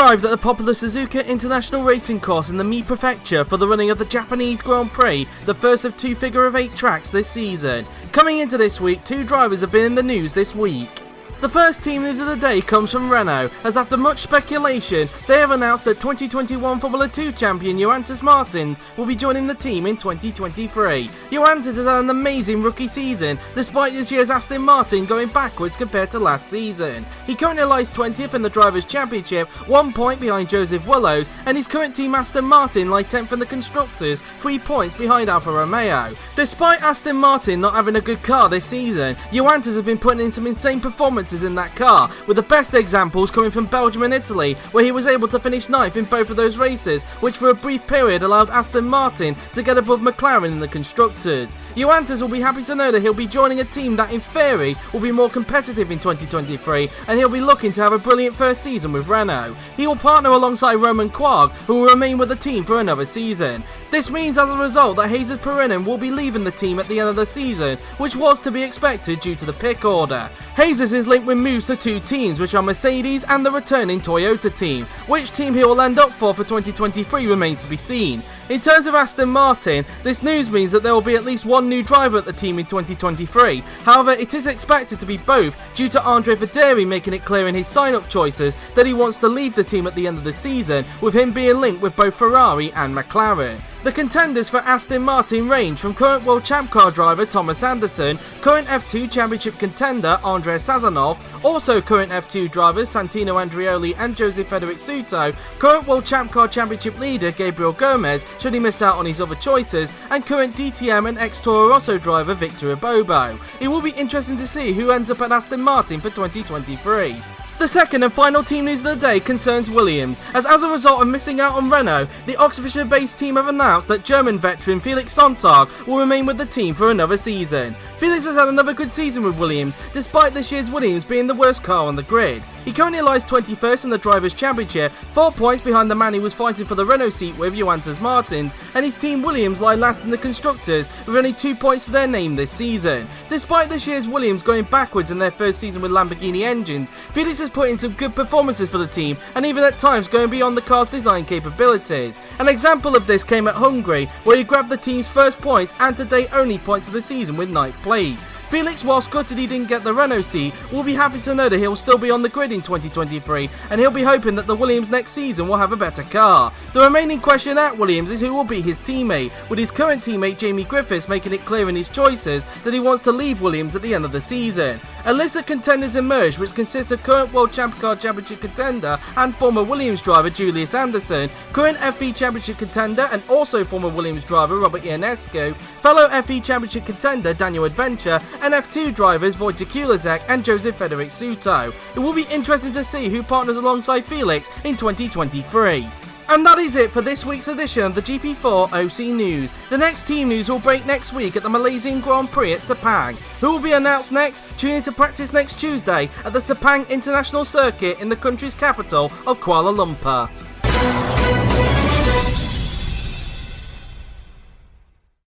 arrived at the popular Suzuka International Racing Course in the Mie Prefecture for the running of the Japanese Grand Prix, the first of two figure-of-8 tracks this season. Coming into this week, two drivers have been in the news this week. The first team news of the day comes from Renault, as after much speculation, they have announced that 2021 Formula 2 champion Johannes Martins will be joining the team in 2023. Johannes has had an amazing rookie season, despite this year's Aston Martin going backwards compared to last season. He currently lies 20th in the Drivers' Championship, 1 point behind Joseph Willows, and his current team Aston Martin lie 10th in the Constructors, 3 points behind Alfa Romeo. Despite Aston Martin not having a good car this season, Johannes has been putting in some insane performances in that car, with the best examples coming from Belgium and Italy, where he was able to finish 9th in both of those races, which for a brief period allowed Aston Martin to get above McLaren in the Constructors. Johannes will be happy to know that he'll be joining a team that in theory will be more competitive in 2023, and he'll be looking to have a brilliant first season with Renault. He will partner alongside Romain Quarg, who will remain with the team for another season. This means as a result that Jesus Perinen will be leaving the team at the end of the season, which was to be expected due to the pick order. Jesus is linked with moves to two teams, which are Mercedes and the returning Toyota team. Which team he will end up for 2023 remains to be seen. In terms of Aston Martin, this news means that there will be at least one new driver at the team in 2023. However, it is expected to be both, due to Andre Verderi making it clear in his sign-up choices that he wants to leave the team at the end of the season, with him being linked with both Ferrari and McLaren. The contenders for Aston Martin range from current World Champ Car driver Thomas Anderson, current F2 Championship contender Andrei Sazonov, also current F2 drivers Santino Andreoli and Jose Federic Suto, current World Champ Car Championship leader Gabriel Gomez, should he miss out on his other choices, and current DTM and ex-Toro Rosso driver Victor Ibobo. It will be interesting to see who ends up at Aston Martin for 2023. The second and final team news of the day concerns Williams, as a result of missing out on Renault, the Oxfordshire-based team have announced that German veteran Felix Sonntag will remain with the team for another season. Felix has had another good season with Williams, despite this year's Williams being the worst car on the grid. He currently lies 21st in the Drivers' Championship, 4 points behind the man he was fighting for the Renault seat with, Johannes Martins, and his team Williams lie last in the Constructors, with only 2 points to their name this season. Despite this year's Williams going backwards in their first season with Lamborghini engines, Felix has put in some good performances for the team, and even at times going beyond the car's design capabilities. An example of this came at Hungary, where he grabbed the team's first points and to date only points of the season with 9th place. Felix, whilst gutted he didn't get the Renault seat, will be happy to know that he'll still be on the grid in 2023, and he'll be hoping that the Williams next season will have a better car. The remaining question at Williams is who will be his teammate, with his current teammate Jamie Griffiths making it clear in his choices that he wants to leave Williams at the end of the season. A list of contenders emerged, which consists of current World Champ Car Championship contender and former Williams driver Julius Anderson, current FE Championship contender and also former Williams driver Robert Ionescu, fellow FE Championship contender Daniel Adventure, and F2 drivers Wojciech Kulacek and Joseph Federic Suto. It will be interesting to see who partners alongside Felix in 2023. And that is it for this week's edition of the GP4OC News. The next team news will break next week at the Malaysian Grand Prix at Sepang. Who will be announced next? Tune in to practice next Tuesday at the Sepang International Circuit in the country's capital of Kuala Lumpur.